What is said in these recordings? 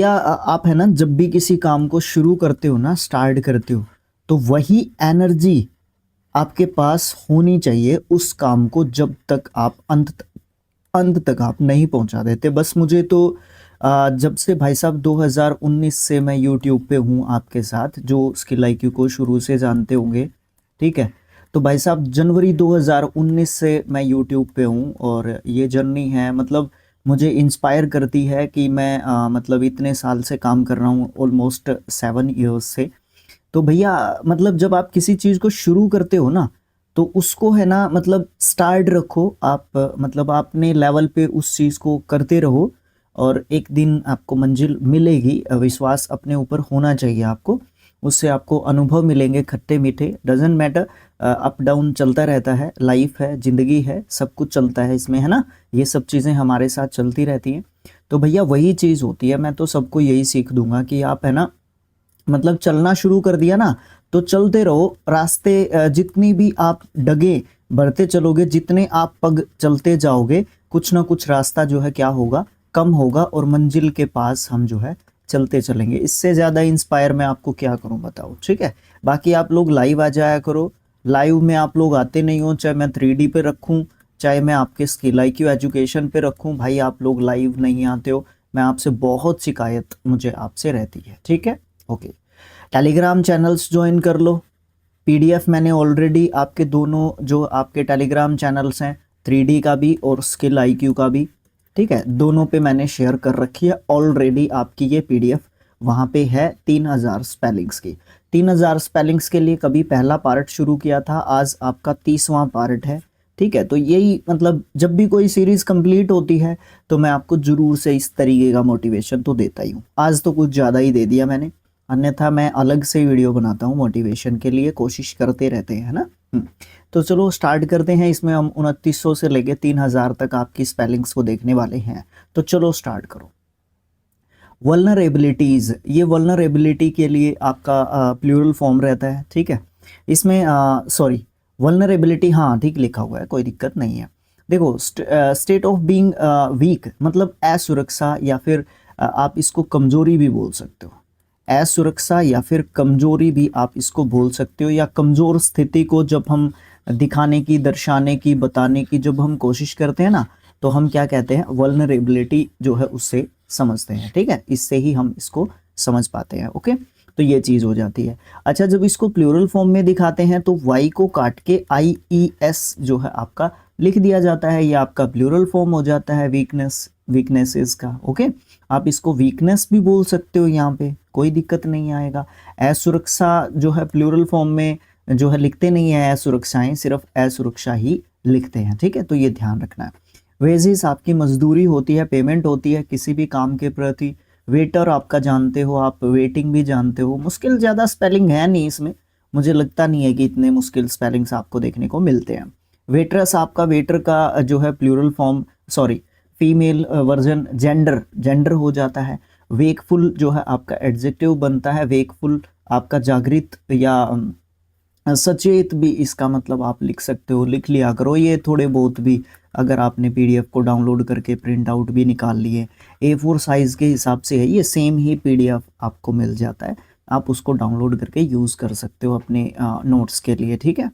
या आप है ना, जब भी किसी काम को शुरू करते हो ना, स्टार्ट करते हो, तो वही एनर्जी आपके पास होनी चाहिए उस काम को जब तक आप अंत तक आप नहीं पहुंचा देते। बस मुझे तो जब से भाई साहब 2019 से मैं यूट्यूब पे हूँ आपके साथ, जो स्किल आईक्यू को शुरू से जानते होंगे, ठीक है। तो भाई साहब जनवरी 2019 से मैं यूट्यूब पे हूँ और ये जर्नी है, मतलब मुझे इंस्पायर करती है कि मैं मतलब इतने साल से काम कर रहा हूँ, ऑलमोस्ट 7 ईयर्स से। तो भैया मतलब जब आप किसी चीज़ को शुरू करते हो ना, तो उसको है ना, मतलब स्टार्ट रखो आप, मतलब अपने लेवल पे उस चीज़ को करते रहो और एक दिन आपको मंजिल मिलेगी। विश्वास अपने ऊपर होना चाहिए आपको, उससे आपको अनुभव मिलेंगे खट्टे मीठे, डजेंट मैटर। अप डाउन चलता रहता है, लाइफ है, ज़िंदगी है, सब कुछ चलता है इसमें, है ना। ये सब चीज़ें हमारे साथ चलती रहती हैं। तो भैया वही चीज़ होती है, मैं तो सबको यही सीख दूंगा कि आप है ना, मतलब चलना शुरू कर दिया ना, तो चलते रहो। रास्ते जितनी भी आप डगे बढ़ते चलोगे, जितने आप पग चलते जाओगे, कुछ ना कुछ रास्ता जो है क्या होगा, कम होगा और मंजिल के पास हम जो है चलते चलेंगे। इससे ज़्यादा इंस्पायर मैं आपको क्या करूं बताओ, ठीक है। बाकी आप लोग लाइव आ जाया करो। लाइव में आप लोग आते नहीं हो, चाहे मैं 3D पे रखूं, चाहे मैं आपके स्किल IQ एजुकेशन पे रखूं, भाई आप लोग लाइव नहीं आते हो। मैं आपसे बहुत शिकायत मुझे आपसे रहती है, ठीक है। ओके, टेलीग्राम चैनल्स ज्वाइन कर लो। PDF मैंने ऑलरेडी आपके दोनों जो आपके टेलीग्राम चैनल्स हैं, 3D का भी और स्किल IQ का भी, ठीक है, दोनों पे मैंने शेयर कर रखी है ऑलरेडी। आपकी ये PDF वहाँ पे है 3000 स्पेलिंग्स की। 3000 स्पेलिंग्स के लिए कभी पहला पार्ट शुरू किया था, आज आपका 30वां पार्ट है, ठीक है। तो यही मतलब जब भी कोई सीरीज कंप्लीट होती है तो मैं आपको जरूर से इस तरीके का मोटिवेशन तो देता ही हूँ। आज तो कुछ ज़्यादा ही दे दिया मैंने, अन्यथा मैं अलग से वीडियो बनाता हूँ मोटिवेशन के लिए, कोशिश करते रहते हैं, है ना। तो चलो स्टार्ट करते हैं। इसमें हम 2900 से लेके 3000 तक आपकी स्पेलिंग्स को देखने वाले हैं। तो चलो स्टार्ट करो। वल्नरेबिलिटीज, ये वल्नरेबिलिटी के लिए आपका प्लूरल फॉर्म रहता है, ठीक है। इसमें सॉरी, वल्नरेबिलिटी हाँ ठीक लिखा हुआ है, कोई दिक्कत नहीं है। देखो, स्टेट ऑफ बीइंग वीक मतलब असुरक्षा, या फिर आप इसको कमजोरी भी बोल सकते हो। असुरक्षा या फिर कमजोरी भी आप इसको बोल सकते हो, या कमजोर स्थिति को जब हम दिखाने की, दर्शाने की, बताने की जब हम कोशिश करते हैं ना, तो हम क्या कहते हैं, वल्नरेबिलिटी जो है उससे समझते हैं, ठीक है। इससे ही हम इसको समझ पाते हैं, ओके। तो ये चीज हो जाती है। अच्छा, जब इसको प्लूरल फॉर्म में दिखाते हैं तो वाई को काट के IES जो है आपका लिख दिया जाता है, ये आपका प्लूरल फॉर्म हो जाता है वीकनेसेस का, ओके। आप इसको वीकनेस भी बोल सकते हो, यहाँ पे कोई दिक्कत नहीं आएगा। असुरक्षा जो है प्लूरल फॉर्म में जो है लिखते नहीं है असुरक्षाएं, सिर्फ असुरक्षा ही लिखते हैं, ठीक है। तो ये ध्यान रखना है। वेजेस आपकी मजदूरी होती है, पेमेंट होती है किसी भी काम के प्रति। वेटर आपका जानते हो, आप वेटिंग भी जानते हो। मुश्किल ज़्यादा स्पेलिंग है नहीं इसमें, मुझे लगता नहीं है कि इतने मुश्किल स्पेलिंग्स आपको देखने को मिलते हैं। वेटरस आपका, वेटर का जो है plural form, sorry female version, gender हो जाता है। वेकफुल जो है आपका एडजेक्टिव बनता है, वेकफुल आपका जागृत या सचेत भी इसका मतलब आप लिख सकते हो, लिख लिया करो ये थोड़े बहुत भी। अगर आपने PDF को डाउनलोड करके प्रिंट आउट भी निकाल लिए, A4 साइज के हिसाब से है ये, सेम ही PDF आपको मिल जाता है, आप उसको डाउनलोड करके यूज़ कर सकते हो अपने नोट्स के लिए, ठीक है।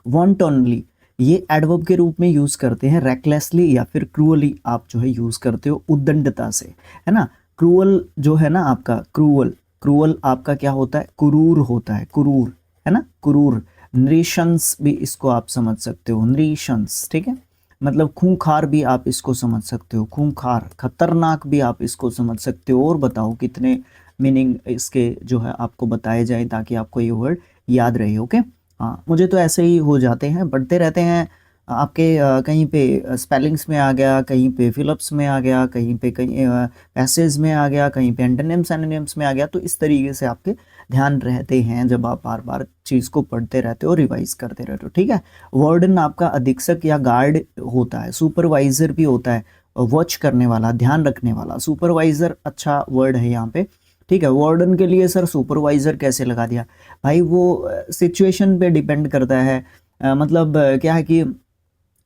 वॉन्टनली, ये एडवर्ब के रूप में यूज़ करते हैं। रेकलेसली या फिर क्रूअली आप जो है यूज़ करते हो, उद्दंडता से, है ना। क्रूअल जो है ना आपका, क्रूअल आपका क्या होता है, क्रूर होता है, क्रूर, है ना, क्रूर। नृशंस भी इसको आप समझ सकते हो, नृशंस, ठीक है। मतलब खूंखार भी आप इसको समझ सकते हो, खूंखार। खतरनाक भी आप इसको समझ सकते हो। और बताओ कितने मीनिंग इसके जो है आपको बताए जाए ताकि आपको ये वर्ड याद रहे, ओके। हाँ, मुझे तो ऐसे ही हो जाते हैं, बढ़ते रहते हैं आपके। कहीं पे स्पेलिंग्स में आ गया, कहीं पे फिलअप्स में आ गया, कहीं पे कहीं पैसेज में आ गया, कहीं पे एंटोनिम्स एनोनिम्स में आ गया। तो इस तरीके से आपके ध्यान रहते हैं जब आप बार बार चीज़ को पढ़ते रहते हो, रिवाइज करते रहते हो, ठीक है। वार्डन आपका अधीक्षक या गार्ड होता है। सुपरवाइजर भी होता है, वॉच करने वाला, ध्यान रखने वाला। सुपरवाइजर अच्छा वर्ड है यहाँ पे, ठीक है। वार्डन के लिए सर सुपरवाइजर कैसे लगा दिया, भाई वो सिचुएशन पे डिपेंड करता है। मतलब क्या है कि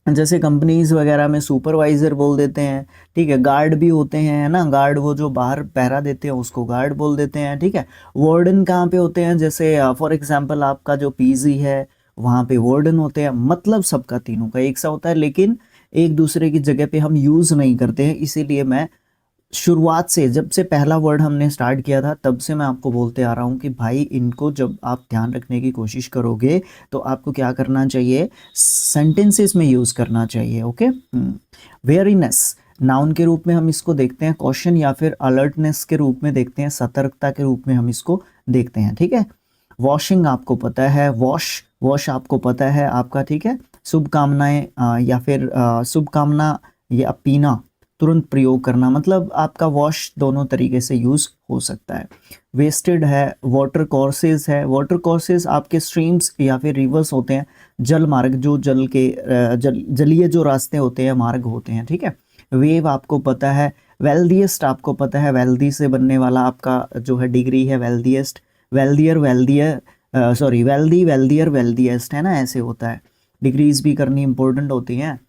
जैसे कंपनीज वगैरह में सुपरवाइजर बोल देते हैं, ठीक है। गार्ड भी होते हैं, है ना, गार्ड वो जो बाहर पहरा देते हैं उसको गार्ड बोल देते हैं, ठीक है। वार्डन कहाँ पे होते हैं, जैसे फॉर एग्जांपल आपका जो पीजी है वहाँ पे वार्डन होते हैं। मतलब सबका तीनों का एक सा होता है, लेकिन एक दूसरे की जगह पे हम यूज़ नहीं करते हैं। इसीलिए मैं शुरुआत से, जब से पहला वर्ड हमने स्टार्ट किया था तब से मैं आपको बोलते आ रहा हूँ कि भाई इनको जब आप ध्यान रखने की कोशिश करोगे तो आपको क्या करना चाहिए, सेंटेंसेस में यूज़ करना चाहिए। ओके। वेयरीनेस नाउन के रूप में हम इसको देखते हैं, कॉशन या फिर अलर्टनेस के रूप में देखते हैं, सतर्कता के रूप में हम इसको देखते हैं, ठीक है। वॉशिंग आपको पता है, वॉश वॉश आपको पता है आपका, ठीक है। शुभकामनाएं या फिर शुभकामना या पीना, तुरंत प्रयोग करना, मतलब आपका वॉश दोनों तरीके से यूज़ हो सकता है। वेस्टेड है, वाटर कोर्सेज है। वाटर कोर्सेज आपके स्ट्रीम्स या फिर रिवर्स होते हैं, जल मार्ग, जो जल के जलीय जो रास्ते होते हैं, मार्ग होते हैं, ठीक है। वेव आपको पता है। वेल्दिएस्ट आपको पता है, वेल्दी से बनने वाला आपका जो है डिग्री है wealthiest. Wealthier wealthier sorry wealthy wealthier wealthiest, है ना, ऐसे होता है। डिग्रीज भी करनी इंपॉर्टेंट होती हैं।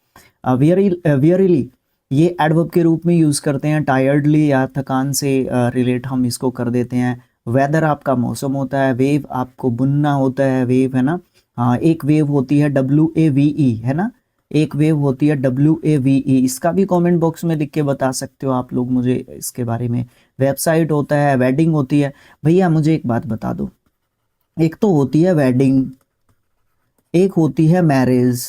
वियरली ये एडवर्ब के रूप में यूज़ करते हैं, टायर्डली या थकान से रिलेट हम इसको कर देते हैं। वेदर आपका मौसम होता है। वेव आपको बुनना होता है, वेव, है ना। हाँ, एक वेव होती है WAVE, है ना, एक वेव होती है WAVE। इसका भी कमेंट बॉक्स में लिख के बता सकते हो आप लोग मुझे इसके बारे में। वेबसाइट होता है, वेडिंग होती है। भैया मुझे एक बात बता दो, एक तो होती है वेडिंग, एक होती है मैरिज,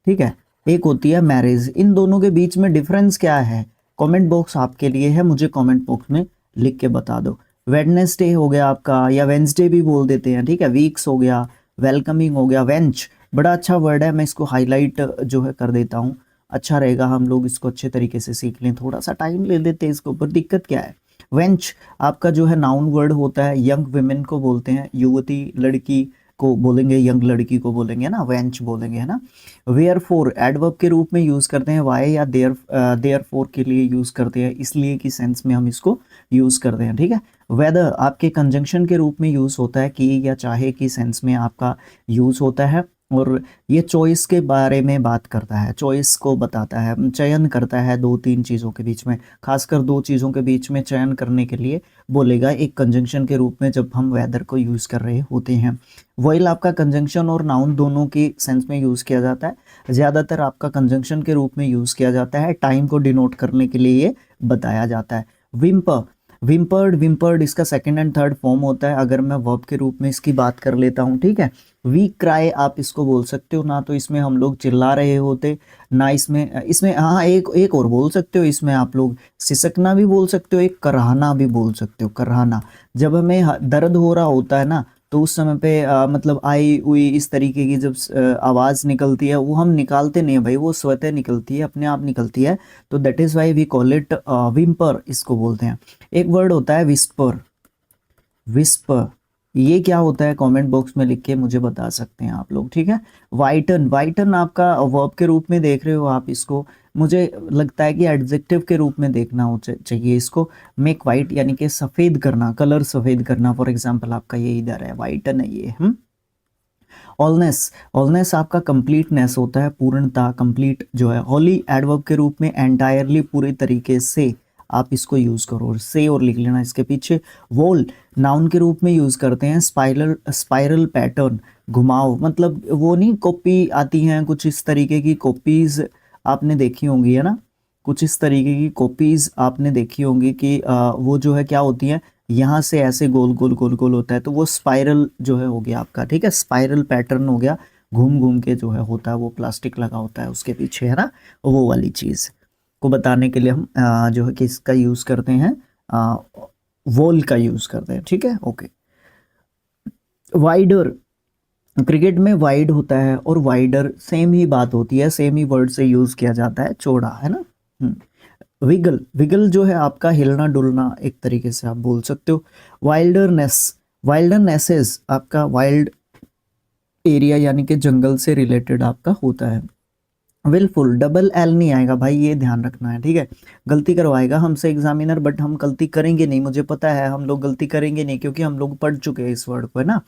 ठीक है, एक होती है मैरिज। इन दोनों के बीच में डिफरेंस क्या है, कमेंट बॉक्स आपके लिए है, मुझे कमेंट बॉक्स में लिख के बता दो। वेडनेसडे हो गया आपका, या वेंसडे भी बोल देते हैं, ठीक है। वीक्स हो गया, वेलकमिंग हो गया। वेंच बड़ा अच्छा वर्ड है, मैं इसको हाईलाइट जो है कर देता हूँ, अच्छा रहेगा, हम लोग इसको अच्छे तरीके से सीख लें। थोड़ा सा टाइम ले लेते हैं इसके ऊपर, दिक्कत क्या है। वेंच आपका जो है नाउन वर्ड होता है, यंग वुमेन को बोलते हैं, युवती लड़की को बोलेंगे, यंग लड़की को बोलेंगे ना, वेंच बोलेंगे, है ना। वेयर फोर एडवर्ब के रूप में यूज़ करते हैं, वाई या देयर फोर के लिए यूज़ करते हैं, इसलिए की सेंस में हम इसको यूज़ करते हैं, ठीक है। वेदर आपके कंजंक्शन के रूप में यूज़ होता है, कि या चाहे की सेंस में आपका यूज़ होता है। और ये चॉइस के बारे में बात करता है, चॉइस को बताता है, चयन करता है दो तीन चीज़ों के बीच में, खासकर दो चीज़ों के बीच में चयन करने के लिए बोलेगा एक कंजंक्शन के रूप में जब हम वेदर को यूज़ कर रहे होते हैं। वॉइल आपका कंजंक्शन और नाउन दोनों के सेंस में यूज़ किया जाता है, ज़्यादातर आपका कंजंक्शन के रूप में यूज़ किया जाता है, टाइम को डिनोट करने के लिए ये बताया जाता है। विम्पर विम्पर्ड इसका सेकंड एंड थर्ड फॉर्म होता है, अगर मैं वर्ब के रूप में इसकी बात कर लेता हूँ, ठीक है। वी क्राई आप इसको बोल सकते हो ना, तो इसमें हम लोग चिल्ला रहे होते ना, इसमें इसमें हाँ एक एक और बोल सकते हो, इसमें आप लोग सिसकना भी बोल सकते हो, एक कराहना भी बोल सकते हो, कराहना। जब हमें दर्द हो रहा होता है ना, तो उस समय पे मतलब आई उई इस तरीके की जब आवाज़ निकलती है, वो हम निकालते नहीं है भाई, वो स्वतः निकलती है, अपने आप निकलती है, तो that is why we call it whimper, इसको बोलते हैं। एक वर्ड होता है विस्पर, विस्पर ये क्या होता है, कमेंट बॉक्स में लिख के मुझे बता सकते हैं आप लोग, ठीक है। वाइटन वाइटन आपका वर्ब के रूप में देख रहे हो आप इसको, मुझे लगता है कि एडजेक्टिव के रूप में देखना हो चाहिए इसको। मेक वाइट यानी कि सफ़ेद करना, कलर सफ़ेद करना, फॉर एग्जांपल आपका ये इधर है, वाइटन है ये। ऑलनेस ऑलनेस आपका कंप्लीटनेस होता है, पूर्णता, कंप्लीट जो है। होली एडवर्ब के रूप में एंटायरली, पूरे तरीके से आप इसको यूज़ करो, और से और लिख लेना इसके पीछे। वोल नाउन के रूप में यूज़ करते हैं, स्पाइरल पैटर्न, घुमाव, मतलब वो नहीं कॉपी आती हैं कुछ इस तरीके की कॉपीज़ आपने देखी होंगी, है ना, कुछ इस तरीके की कॉपीज़ आपने देखी होंगी कि वो जो है क्या होती हैं, यहाँ से ऐसे गोल गोल गोल गोल होता है, तो वो स्पाइरल जो है हो गया आपका, ठीक है, स्पाइरल पैटर्न हो गया, घूम घूम के जो है होता है, वो प्लास्टिक लगा होता है उसके पीछे, है ना, वो वाली चीज़ को बताने के लिए हम जो है कि इसका यूज़ करते हैं, वॉल का यूज़ करते हैं, ठीक है। ओके। वाइडर क्रिकेट में वाइड होता है और वाइडर सेम ही बात होती है, सेम ही वर्ड से यूज़ किया जाता है, चौड़ा, है ना। विगल विगल जो है आपका हिलना डुलना, एक तरीके से आप बोल सकते हो। वाइल्डरनेस वाइल्डरनेसेस आपका वाइल्ड एरिया यानी कि जंगल से रिलेटेड आपका होता है। विलफुल डबल एल नहीं आएगा भाई, ये ध्यान रखना है, ठीक है। गलती करवाएगा हमसे एग्जामिनर, बट हम गलती करेंगे नहीं, मुझे पता है हम लोग गलती करेंगे नहीं, क्योंकि हम लोग पढ़ चुके हैं इस वर्ड को, है ना।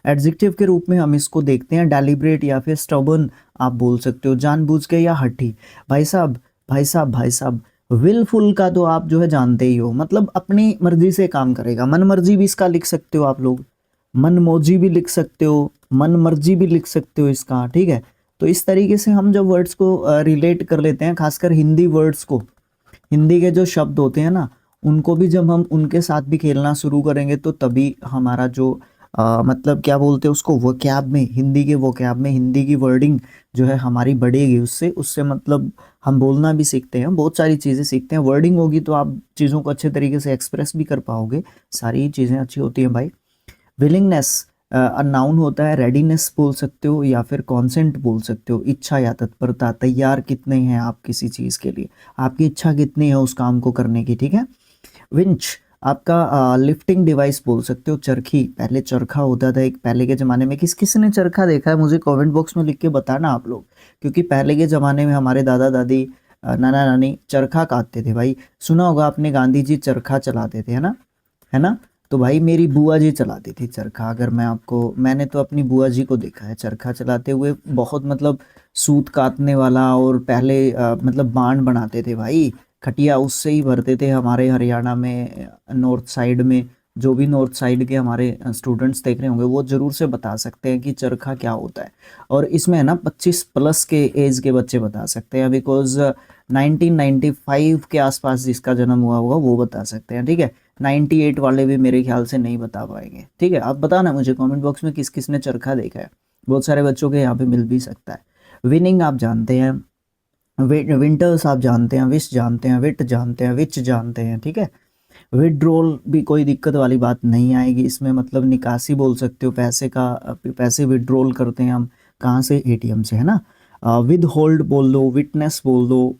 एडजेक्टिव के रूप में हम इसको देखते हैं, डेलिब्रेट या फिर स्टबर्न आप बोल सकते हो, जानबूझ के या हठी। भाई साहब भाई साहब भाई साहब, विलफुल का तो आप जो है जानते ही हो, मतलब अपनी मर्जी से काम करेगा, मन मर्जी भी इसका लिख सकते हो आप लोग, मन मौजी भी लिख सकते हो, मन मर्जी भी लिख सकते हो इसका, ठीक है। तो इस तरीके से हम जब वर्ड्स को रिलेट कर लेते हैं, खासकर हिंदी वर्ड्स को, हिंदी के जो शब्द होते हैं ना, उनको भी जब हम उनके साथ भी खेलना शुरू करेंगे, तो तभी हमारा जो मतलब क्या बोलते हैं उसको, वोकैब में, हिंदी के वोकैब में हिंदी की वर्डिंग जो है हमारी बढ़ेगी, उससे उससे मतलब हम बोलना भी सीखते हैं, बहुत सारी चीज़ें सीखते हैं। वर्डिंग होगी तो आप चीज़ों को अच्छे तरीके से एक्सप्रेस भी कर पाओगे, सारी चीज़ें अच्छी होती हैं भाई। विलिंगनेस नाउन होता है, रेडीनेस बोल सकते हो या फिर कॉन्सेंट बोल सकते हो, इच्छा या तत्परता, तैयार कितने हैं आप किसी चीज़ के लिए, आपकी इच्छा कितनी है उस काम को करने की, ठीक है। विंच आपका लिफ्टिंग डिवाइस बोल सकते हो। चरखी, पहले चरखा होता था एक, पहले के ज़माने में किस किस ने चरखा देखा है, मुझे कमेंट बॉक्स में लिख के बताना आप लोग, क्योंकि पहले के ज़माने में हमारे दादा दादी नाना नानी चरखा काटते थे भाई। सुना होगा आपने गांधी जी चरखा चलाते थे, है ना, है ना। तो भाई मेरी बुआ जी चलाती थी चरखा, अगर मैं आपको, मैंने तो अपनी बुआ जी को देखा है चरखा चलाते हुए, बहुत मतलब सूत काटने वाला, और पहले मतलब बाण बनाते थे भाई, खटिया उससे ही भरते थे हमारे हरियाणा में, नॉर्थ साइड में। जो भी नॉर्थ साइड के हमारे स्टूडेंट्स देख रहे होंगे वो ज़रूर से बता सकते हैं कि चरखा क्या होता है, और इसमें है ना 25 प्लस के एज के बच्चे बता सकते हैं, बिकॉज 1995 के आसपास जिसका जन्म हुआ होगा वो बता सकते हैं, ठीक है। 98 वाले भी मेरे ख्याल से नहीं बता पाएंगे, ठीक है। आप बताना मुझे कमेंट बॉक्स में किस किस ने चरखा देखा है, बहुत सारे बच्चों के यहाँ पे मिल भी सकता है। विनिंग आप जानते हैं, विंटर्स आप जानते हैं, विश जानते हैं, विट जानते हैं, विच जानते हैं, ठीक है। विड्रॉल भी कोई दिक्कत वाली बात नहीं आएगी इसमें, मतलब निकासी बोल सकते हो, पैसे का, पैसे विड्रॉल करते हैं हम कहाँ से, एटीएम से, है ना। विद होल्ड बोल लो, विटनेस बोल दो,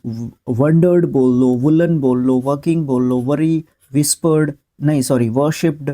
वंडर्ड बोल लो, वुलन बोल लो, वर्किंग बोल लो, वरी, विस्पर्ड, नहीं sorry, worshipped,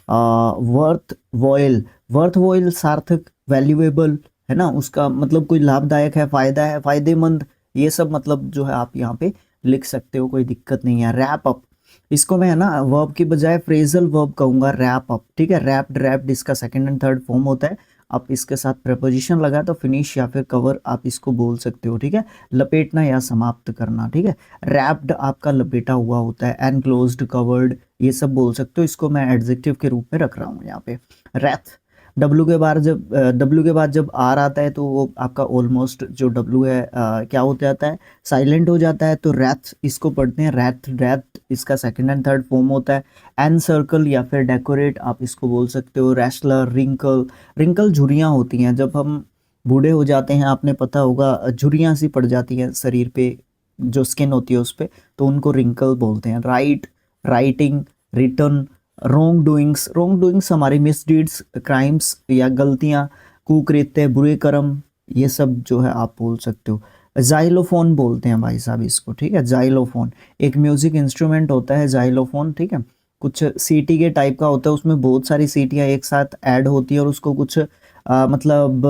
worth vial, worth vial सार्थक, वैल्यूएबल, है ना, उसका मतलब कोई लाभदायक है, फायदा है, फायदेमंद, ये सब मतलब जो है आप यहाँ पे लिख सकते हो, कोई दिक्कत नहीं है। रैप अप, इसको मैं है ना वर्ब की बजाय फ्रेजल वर्ब कहूँगा, रैप अप, ठीक है। रैप्ड, रैप्ड इसका सेकंड एंड थर्ड फॉर्म होता है, आप इसके साथ प्रपोजिशन लगा तो फिनिश या फिर कवर आप इसको बोल सकते हो, ठीक है। लपेटना या समाप्त करना, ठीक है। रैप्ड आपका लपेटा हुआ होता है, एनक्लोज्ड, कवर्ड, ये सब बोल सकते हो, इसको मैं एडजेक्टिव के रूप में रख रहा हूँ यहाँ पे। रैथ, डब्ल्यू के बाद जब आर आता है तो वो आपका ऑलमोस्ट जो डब्ल्यू है क्या हो जाता है, साइलेंट हो जाता है, तो रैथ इसको पढ़ते हैं, रैथ, रैथ इसका सेकंड एंड थर्ड फॉर्म होता है। एन सर्कल या फिर डेकोरेट आप इसको बोल सकते हो। रेस्लर, रिंकल, रिंकल झुर्रियाँ होती हैं जब हम बूढ़े हो जाते हैं, आपने पता होगा झुर्रियाँ सी पड़ जाती हैं शरीर पे, जो स्किन होती है उस पर, तो उनको रिंकल बोलते हैं। Right, writing, return, wrong doings, wrong doings हमारी मिसडीड्स, क्राइम्स या गलतियाँ, कुकृत्य, बुरे कर्म, ये सब जो है आप बोल सकते हो। जाइलोफोन बोलते हैं भाई साहब इसको, ठीक है। जाइलोफोन एक म्यूजिक इंस्ट्रूमेंट होता है, जाइलोफोन, ठीक है। कुछ सीटी के टाइप का होता है, उसमें बहुत सारी सीटियाँ एक साथ ऐड होती है, और उसको कुछ मतलब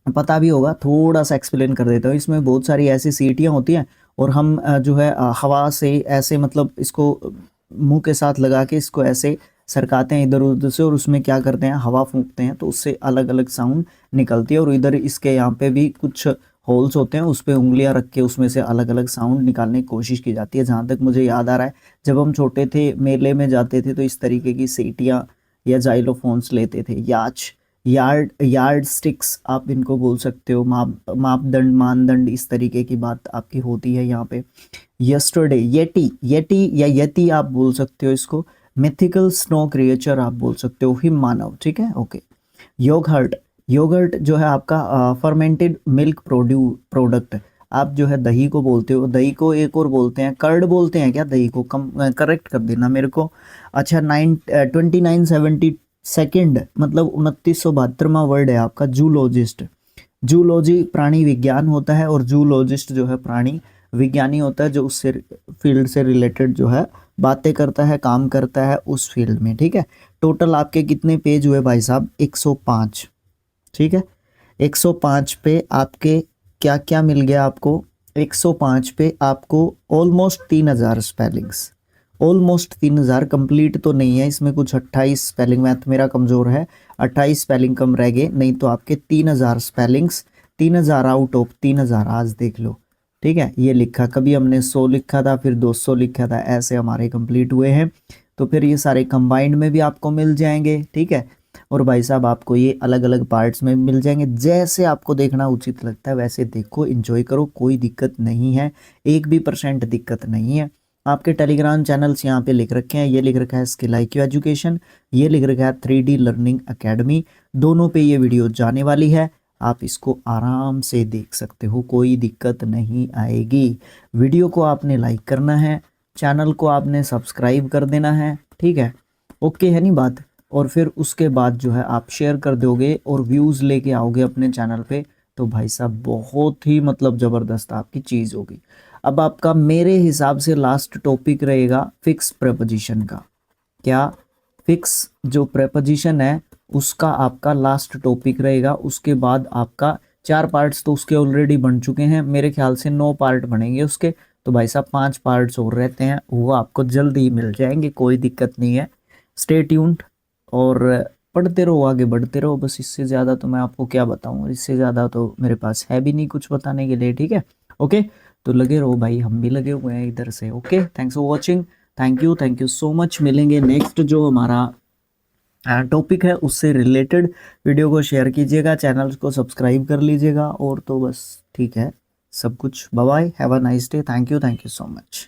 पता भी होगा, थोड़ा सा एक्सप्लेन कर देता हूँ। इसमें बहुत सारी ऐसी सीटियाँ होती हैं, और हम जो है हवा से ऐसे मतलब इसको मुंह के साथ लगा के इसको ऐसे सरकाते हैं इधर उधर से, और उसमें क्या करते हैं, हवा फूंकते हैं, तो उससे अलग अलग साउंड निकलती है। और इधर इसके यहाँ पे भी कुछ होल्स होते हैं, उस पर उंगलियां रख के उसमें से अलग अलग साउंड निकालने की कोशिश की जाती है। जहाँ तक मुझे याद आ रहा है, जब हम छोटे थे मेले में जाते थे तो इस तरीके की सीटियाँ या जाइलोफोन्स लेते थे। यार्ड, यार्ड स्टिक्स आप इनको बोल सकते हो, मापदंड, मानदंड, इस तरीके की बात आपकी होती है यहाँ पे। यस्टरडे, येटी, येटी या यति आप बोल सकते हो इसको। मिथिकल स्नो क्रिएचर आप बोल सकते हो, हिम मानव, ठीक है, ओके। योगर्ट, योगर्ट जो है आपका फर्मेंटेड मिल्क प्रोडक्ट, आप जो है दही को बोलते हो। दही को एक और बोलते हैं, कर्ड बोलते हैं क्या दही को, कम करेक्ट कर देना मेरे को। अच्छा, 2970 सेकेंड मतलब 2972वां वर्ड है आपका, जूलॉजिस्ट। जूलॉजी प्राणी विज्ञान होता है, और जूलॉजिस्ट जो है प्राणी विज्ञानी होता है, जो उससे फील्ड से रिलेटेड जो है बातें करता है, काम करता है उस फील्ड में, ठीक है। टोटल आपके कितने पेज हुए भाई साहब, 105, ठीक है। 105 पे आपके क्या क्या मिल गया आपको? 105 पे आपको ऑलमोस्ट 3000 स्पेलिंग्स, ऑलमोस्ट 3000 कंप्लीट तो नहीं है इसमें, कुछ 28 स्पेलिंग, मैथ मेरा कमज़ोर है, 28 स्पेलिंग कम रह गए, नहीं तो आपके 3000 स्पेलिंग्स, 3000 आउट ऑफ 3000 आज देख लो, ठीक है। ये लिखा, कभी हमने 100 लिखा था, फिर 200 लिखा था, ऐसे हमारे कंप्लीट हुए हैं। तो फिर ये सारे कंबाइंड में भी आपको मिल जाएंगे, ठीक है। और भाई साहब आपको ये अलग अलग पार्ट्स में मिल जाएंगे, जैसे आपको देखना उचित लगता है वैसे देखो, एंजॉय करो, कोई दिक्कत नहीं है, 1% दिक्कत नहीं है। आपके टेलीग्राम चैनल्स यहाँ पे लिख रखे हैं, ये लिख रखा है स्किल IQ एजुकेशन, ये लिख रखा है 3D लर्निंग अकेडमी, दोनों पे ये वीडियो जाने वाली है, आप इसको आराम से देख सकते हो, कोई दिक्कत नहीं आएगी। वीडियो को आपने लाइक करना है, चैनल को आपने सब्सक्राइब कर देना है, ठीक है, ओके है नहीं बात। और फिर उसके बाद जो है आप शेयर कर दोगे और व्यूज़ लेके आओगे अपने चैनल पे, तो भाई साहब बहुत ही मतलब ज़बरदस्त आपकी चीज़ होगी। अब आपका मेरे हिसाब से लास्ट टॉपिक रहेगा फिक्स प्रेपोजिशन का। क्या? फिक्स जो प्रेपोजिशन है उसका आपका लास्ट टॉपिक रहेगा। उसके बाद आपका 4 पार्ट्स तो उसके ऑलरेडी बन चुके हैं, मेरे ख्याल से 9 पार्ट बनेंगे उसके, तो भाई साहब 5 पार्ट्स और रहते हैं, वो आपको जल्दी ही मिल जाएंगे, कोई दिक्कत नहीं है। स्टे ट्यून्ड और पढ़ते रहो, आगे बढ़ते रहो, बस इससे ज़्यादा तो मैं आपको क्या बताऊँ, इससे ज़्यादा तो मेरे पास है भी नहीं कुछ बताने के लिए, ठीक है। ओके, तो लगे रहो भाई, हम भी लगे हुए हैं इधर से। Okay, thanks for watching, thank you so much. मिलेंगे नेक्स्ट जो हमारा टॉपिक है उससे रिलेटेड, वीडियो को शेयर कीजिएगा, चैनल को सब्सक्राइब कर लीजिएगा, और तो बस ठीक है सब कुछ। Bye bye, have a nice day, thank you so much.